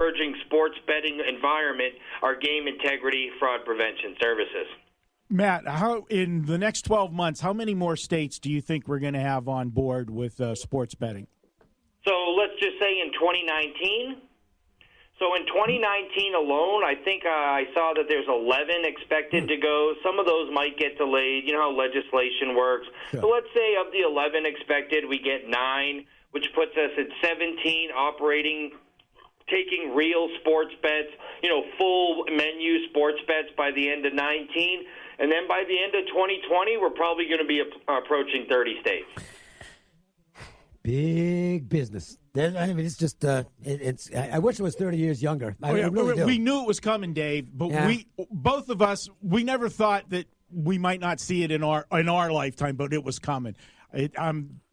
urging sports betting environment are game integrity fraud prevention services. Matt, how in the next 12 months, how many more states do you think we're going to have on board with sports betting? So let's just say in 2019. So in 2019 alone, I think I saw that there's 11 expected to go. Some of those might get delayed. You know how legislation works. Sure. So let's say of the 11 expected, we get 9, which puts us at 17 operating, taking real sports bets, full menu sports bets by the end of 19. And then by the end of 2020, we're probably going to be approaching 30 states. Big business. I mean, it's just, I wish it was 30 years younger. I really do. We knew it was coming, Dave, but both of us, we never thought that we might not see it in our lifetime, but it was coming.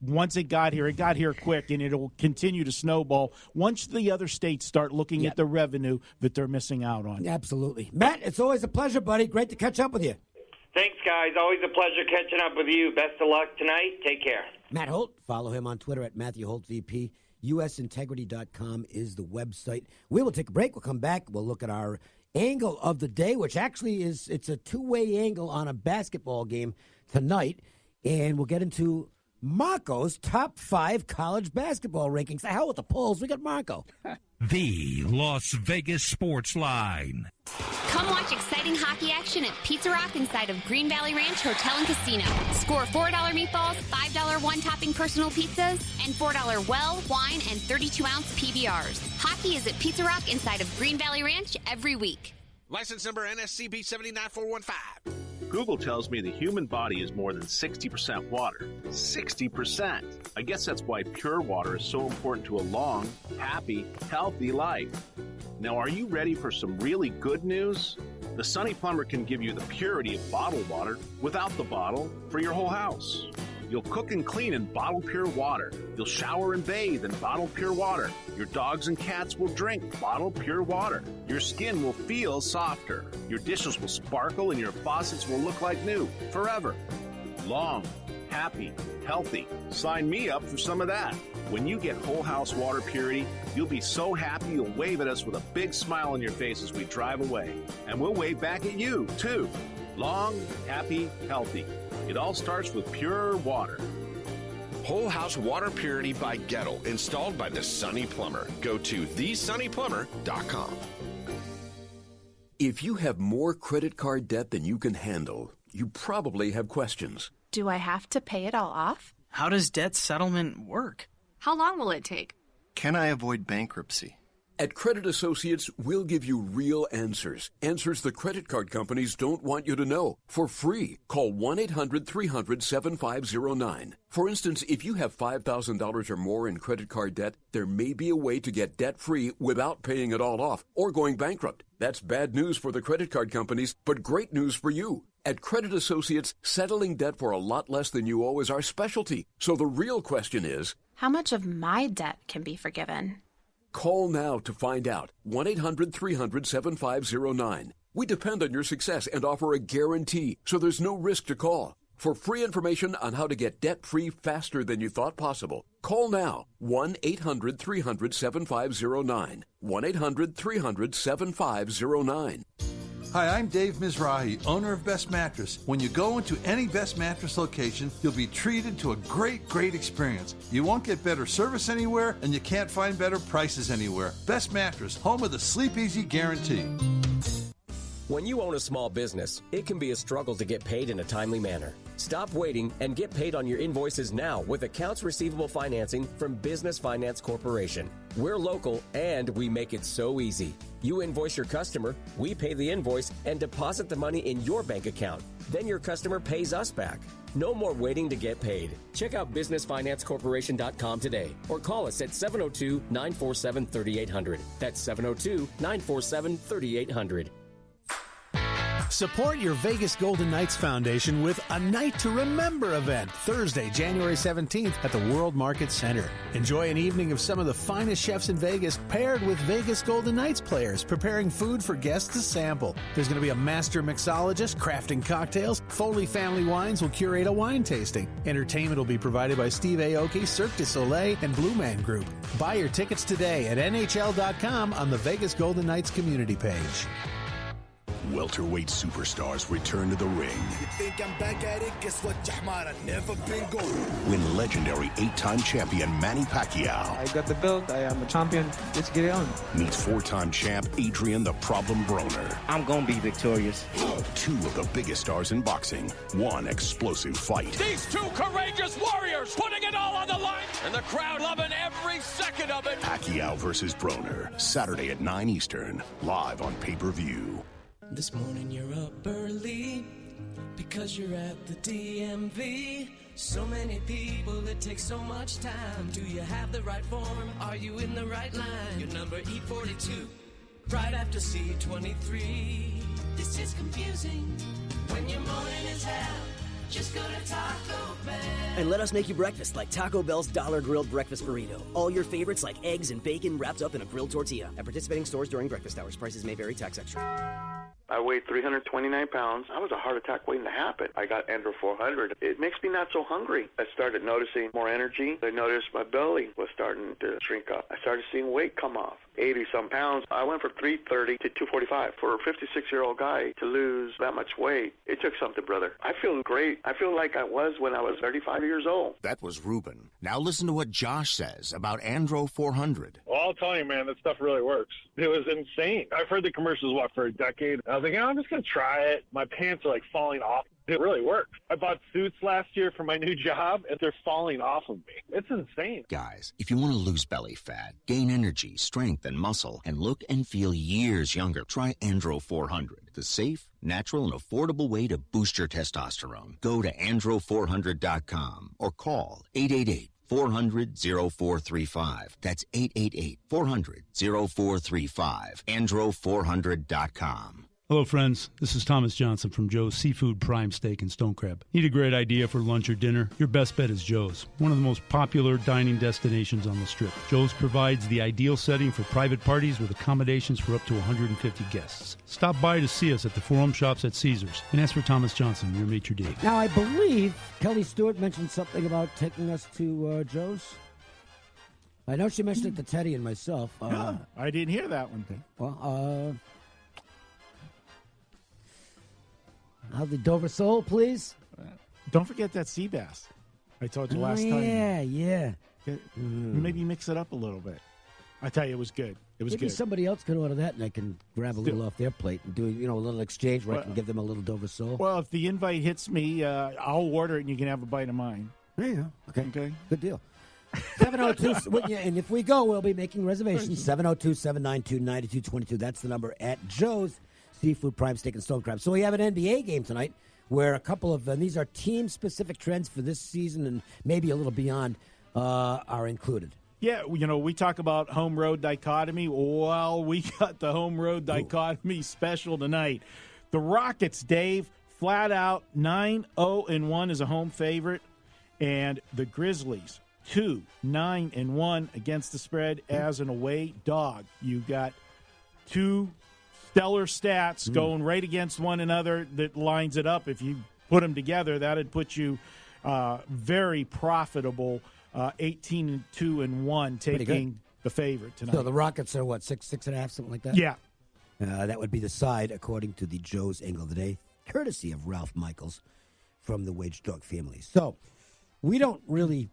Once it got here quick, and it'll continue to snowball once the other states start looking at the revenue that they're missing out on. Absolutely. Matt, it's always a pleasure, buddy. Great to catch up with you. Thanks, guys. Always a pleasure catching up with you. Best of luck tonight. Take care. Matt Holt. Follow him on Twitter at Matthew Holt VP. USintegrity.com is the website. We will take a break. We'll come back. We'll look at our angle of the day, which actually it's a two-way angle on a basketball game tonight. And we'll get into Marco's top 5 college basketball rankings. The hell with the polls. We got Marco. The Las Vegas Sports Line. Come watch exciting hockey action at Pizza Rock inside of Green Valley Ranch Hotel and Casino. Score $4 meatballs, $5 one-topping personal pizzas, and $4 well, wine, and 32-ounce PBRs. Hockey is at Pizza Rock inside of Green Valley Ranch every week. License number NSCB 79415. Google tells me the human body is more than 60% water. 60%! I guess that's why pure water is so important to a long, happy, healthy life. Now, are you ready for some really good news? The Sunny Plumber can give you the purity of bottled water without the bottle for your whole house. You'll cook and clean in bottled pure water. You'll shower and bathe in bottled pure water. Your dogs and cats will drink bottled pure water. Your skin will feel softer. Your dishes will sparkle and your faucets will look like new forever. Long, happy, healthy. Sign me up for some of that. When you get whole house water purity, you'll be so happy you'll wave at us with a big smile on your face as we drive away. And we'll wave back at you, too. Long, happy, healthy. It all starts with pure water. Whole house water purity by Gettle, installed by the Sunny Plumber. Go to thesunnyplumber.com. If you have more credit card debt than you can handle, you probably have questions. Do I have to pay it all off? How does debt settlement work? How long will it take? Can I avoid bankruptcy? At Credit Associates, we'll give you real answers. Answers the credit card companies don't want you to know. For free, call 1-800-300-7509. For instance, if you have $5,000 or more in credit card debt, there may be a way to get debt-free without paying it all off or going bankrupt. That's bad news for the credit card companies, but great news for you. At Credit Associates, settling debt for a lot less than you owe is our specialty. So the real question is, how much of my debt can be forgiven? Call now to find out. 1-800-300-7509. We depend on your success and offer a guarantee, so there's no risk to call. For free information on how to get debt-free faster than you thought possible, call now. 1-800-300-7509. 1-800-300-7509. Hi, I'm Dave Mizrahi, owner of Best Mattress. When you go into any Best Mattress location, you'll be treated to a great experience. You won't get better service anywhere, and you can't find better prices anywhere. Best Mattress, home of the Sleep Easy Guarantee. When you own a small business, it can be a struggle to get paid in a timely manner. Stop waiting and get paid on your invoices now with accounts receivable financing from Business Finance Corporation. We're local and we make it so easy. You invoice your customer, we pay the invoice and deposit the money in your bank account. Then your customer pays us back. No more waiting to get paid. Check out businessfinancecorporation.com today or call us at 702-947-3800. That's 702-947-3800. Support your Vegas Golden Knights Foundation with a Night to Remember event Thursday, January 17th at the World Market Center. Enjoy an evening of some of the finest chefs in Vegas paired with Vegas Golden Knights players preparing food for guests to sample. There's going to be a master mixologist crafting cocktails. Foley Family Wines will curate a wine tasting. Entertainment will be provided by Steve Aoki, Cirque du Soleil, and Blue Man Group. Buy your tickets today at NHL.com on the Vegas Golden Knights community page. Welterweight superstars return to the ring. You think I'm back at it? Guess what, Jahman? I've never been gold. When legendary 8-time champion Manny Pacquiao I got the belt. I am a champion. Let's get it on. meets 4-time champ Adrian the Problem Broner. I'm going to be victorious. Two of the biggest stars in boxing. One explosive fight. These two courageous warriors putting it all on the line, and the crowd loving every second of it. Pacquiao versus Broner. Saturday at 9 Eastern. Live on pay-per-view. This morning you're up early because you're at the DMV. So many people, it takes so much time. Do you have the right form? Are you in the right line? Your number E42, right after C23. This is confusing when your morning is hell. Just go to Taco Bell. And let us make you breakfast like Taco Bell's Dollar Grilled Breakfast Burrito. All your favorites like eggs and bacon wrapped up in a grilled tortilla. At participating stores during breakfast hours. Prices may vary. Tax extra. I weighed 329 pounds. I was a heart attack waiting to happen. I got Andro 400. It makes me not so hungry. I started noticing more energy. I noticed my belly was starting to shrink up. I started seeing weight come off. 80-some pounds. I went from 330 to 245. For a 56-year-old guy to lose that much weight, it took something, brother. I feel great. I feel like I was when I was 35 years old. That was Ruben. Now listen to what Josh says about Andro 400. Well, I'll tell you, man, that stuff really works. It was insane. I've heard the commercials, for a decade. I was like, I'm just going to try it. My pants are, falling off. It really works. I bought suits last year for my new job, and they're falling off of me. It's insane. Guys, if you want to lose belly fat, gain energy, strength, and muscle, and look and feel years younger, try Andro 400, the safe, natural, and affordable way to boost your testosterone. Go to andro400.com or call 888-400-0435. That's 888-400-0435. Andro400.com. Hello, friends. This is Thomas Johnson from Joe's Seafood Prime Steak and Stone Crab. Need a great idea for lunch or dinner? Your best bet is Joe's, one of the most popular dining destinations on the Strip. Joe's provides the ideal setting for private parties with accommodations for up to 150 guests. Stop by to see us at the Forum Shops at Caesars and ask for Thomas Johnson, your maitre d'. Now, I believe Kelly Stewart mentioned something about taking us to Joe's. I know she mentioned it to Teddy and myself. I didn't hear that one. Well, the Dover Sole, please. Don't forget that sea bass I told you last time. Yeah. Maybe mix it up a little bit. I tell you, it was good. It was Maybe good. somebody else can order that, and I can grab a little off their plate and do a little exchange where I can give them a little Dover Sole. Well, if the invite hits me, I'll order it, and you can have a bite of mine. Yeah. Okay. Good deal. 702, and if we go, we'll be making reservations. 702-792-9222. That's the number at Joe's Seafood Prime Steak and Stone Crab. So we have an NBA game tonight where a couple of, and these are team-specific trends for this season and maybe a little beyond, are included. Yeah, we talk about home-road dichotomy. Well, we got the home-road dichotomy special tonight. The Rockets, Dave, flat out 9-0-1 as a home favorite, and the Grizzlies, 2-9-1 against the spread as an away dog. You got two stellar stats going right against one another that lines it up. If you put them together, that'd put you very profitable 18-2-1 taking the favorite tonight. So the Rockets are what, 6.5, something like that? Yeah. That would be the side according to the Joe's Angle of the Day, courtesy of Ralph Michaels from the Wage Dog family. So we don't really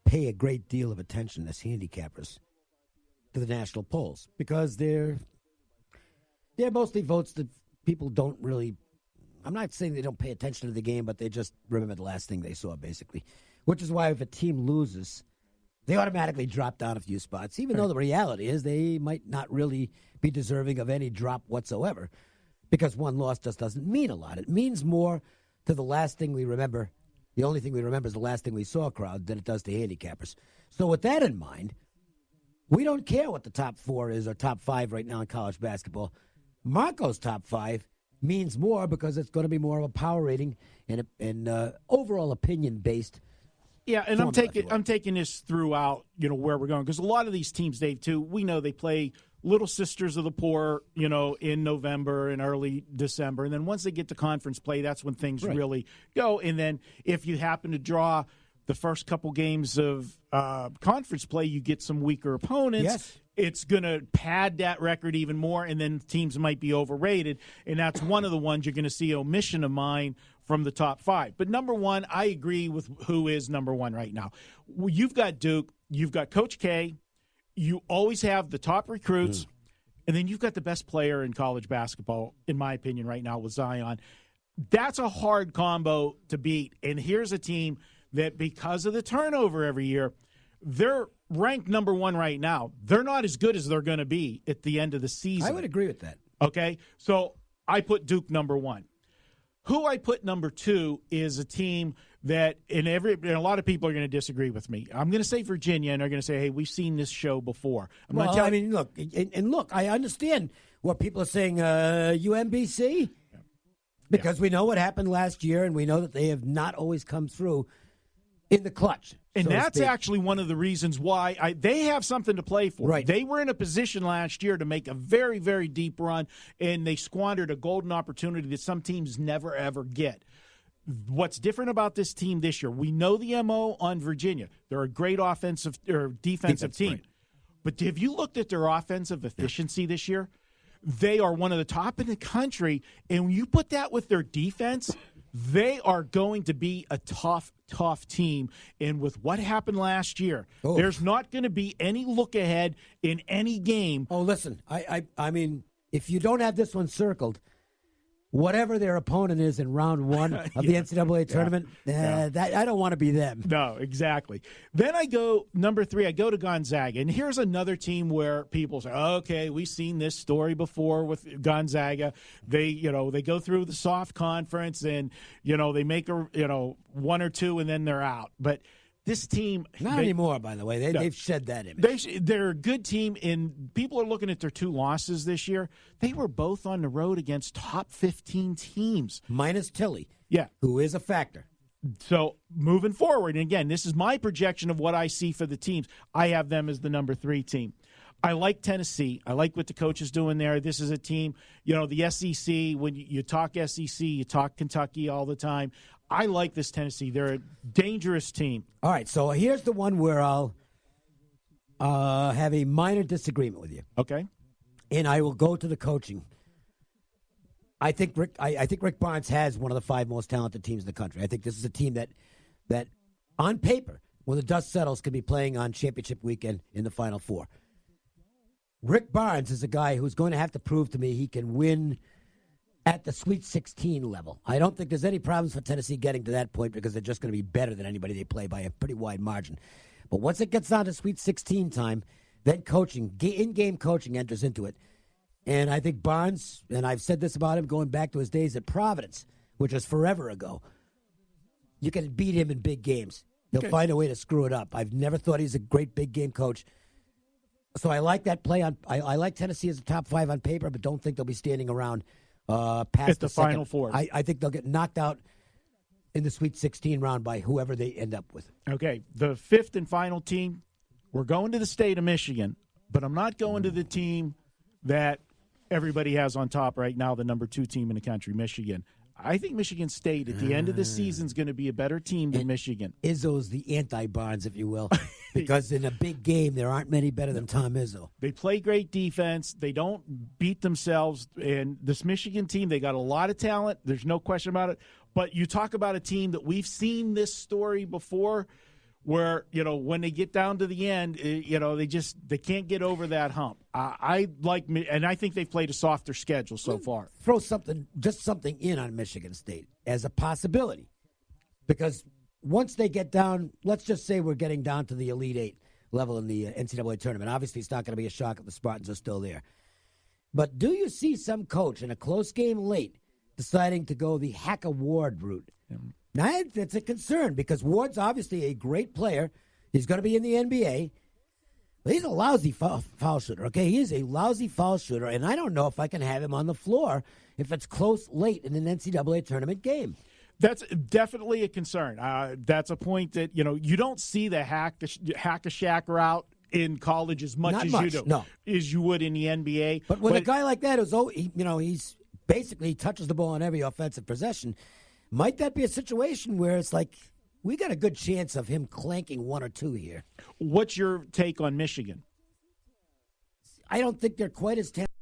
pay a great deal of attention as handicappers to the national polls because they're mostly votes that people don't really, I'm not saying they don't pay attention to the game, but they just remember the last thing they saw, basically. Which is why if a team loses, they automatically drop down a few spots, even though the reality is they might not really be deserving of any drop whatsoever, because one loss just doesn't mean a lot. It means more to the last thing we remember. The only thing we remember is the last thing we saw, crowd, than it does to handicappers. So with that in mind, we don't care what the top four is or top five right now in college basketball. Marco's top five means more because it's going to be more of a power rating and overall opinion based. Yeah, and I'm taking this throughout, where we're going, because a lot of these teams, Dave, too, we know they play Little Sisters of the Poor, in November and early December, and then once they get to conference play, that's when things really go. And then if you happen to draw the first couple games of conference play, you get some weaker opponents. Yes. It's going to pad that record even more, and then teams might be overrated, and that's one of the ones you're going to see omission of mine from the top 5. But number one, I agree with who is number one right now. You've got Duke, you've got Coach K, you always have the top recruits, and then you've got the best player in college basketball, in my opinion, right now with Zion. That's a hard combo to beat, and here's a team that, because of the turnover every year, they're ranked number one right now. They're not as good as they're going to be at the end of the season. I would agree with that. Okay? So I put Duke number one. Who I put number two is a team that, and a lot of people are going to disagree with me. I'm going to say Virginia, and they're going to say, hey, we've seen this show before. Look, I understand what people are saying, UMBC, because we know what happened last year, and we know that they have not always come through in the clutch. And that's actually one of the reasons why they have something to play for. Right. They were in a position last year to make a very, very deep run, and they squandered a golden opportunity that some teams never, ever get. What's different about this team this year, we know the MO on Virginia. They're a great offensive or defensive team. Right. But have you looked at their offensive efficiency this year? They are one of the top in the country, and when you put that with their defense, they are going to be a tough team. And with what happened last year, there's not going to be any look ahead in any game. Oh, listen, I mean, if you don't have this one circled, whatever their opponent is in round one of the NCAA tournament, that I don't want to be them. No, exactly. Then I go, number 3, I go to Gonzaga. And here's another team where people say, okay, we've seen this story before with Gonzaga. They go through the soft conference and, they make one or two and then they're out. But this team... Not anymore, by the way. They've shed that image. They're a good team, and people are looking at their 2 losses this year. They were both on the road against top 15 teams. Minus Tilly. Yeah. Who is a factor. So, moving forward, and again, this is my projection of what I see for the teams. I have them as the number 3 team. I like Tennessee. I like what the coach is doing there. This is a team, the SEC, when you talk SEC, you talk Kentucky all the time. I like this Tennessee. They're a dangerous team. All right, so here's the one where I'll have a minor disagreement with you. Okay. And I will go to the coaching. I think Rick Barnes has one of the 5 most talented teams in the country. I think this is a team that on paper, when the dust settles, can be playing on championship weekend in the Final Four. Rick Barnes is a guy who's going to have to prove to me he can win at the Sweet 16 level. I don't think there's any problems for Tennessee getting to that point because they're just going to be better than anybody they play by a pretty wide margin. But once it gets down to Sweet 16 time, then coaching, in-game coaching enters into it. And I think Barnes, and I've said this about him going back to his days at Providence, which was forever ago, you can beat him in big games. He'll find a way to screw it up. I've never thought he's a great big game coach. So I like that play. I like Tennessee as a top 5 on paper, but don't think they'll be standing around past the Final Four. I think they'll get knocked out in the Sweet 16 round by whoever they end up with. Okay, the 5th and final team, we're going to the state of Michigan, but I'm not going to the team that everybody has on top right now, the number 2 team in the country, Michigan. I think Michigan State at the end of the season is going to be a better team than Michigan. Izzo's the anti-Barnes, if you will, because in a big game there aren't many better than Tom Izzo. They play great defense. They don't beat themselves. And this Michigan team, they got a lot of talent. There's no question about it. But you talk about a team that we've seen this story before where, when they get down to the end, they can't get over that hump. I like, and I think they've played a softer schedule so far. Throw something in on Michigan State as a possibility. Because once they get down, let's just say we're getting down to the Elite 8 level in the NCAA tournament. Obviously, it's not going to be a shock if the Spartans are still there. But do you see some coach in a close game late deciding to go the Hack-a-Ward route? Now, that's a concern because Ward's obviously a great player. He's going to be in the NBA. He's a lousy foul shooter, okay? He is a lousy foul shooter, and I don't know if I can have him on the floor if it's close late in an NCAA tournament game. That's definitely a concern. That's a point that, you don't see the hack-a-shack route in college as much as you do, as you would in the NBA. But with a guy like that, he's basically he touches the ball on every offensive possession, might that be a situation where it's like, we got a good chance of him clanking one or two here? What's your take on Michigan? I don't think they're quite as talented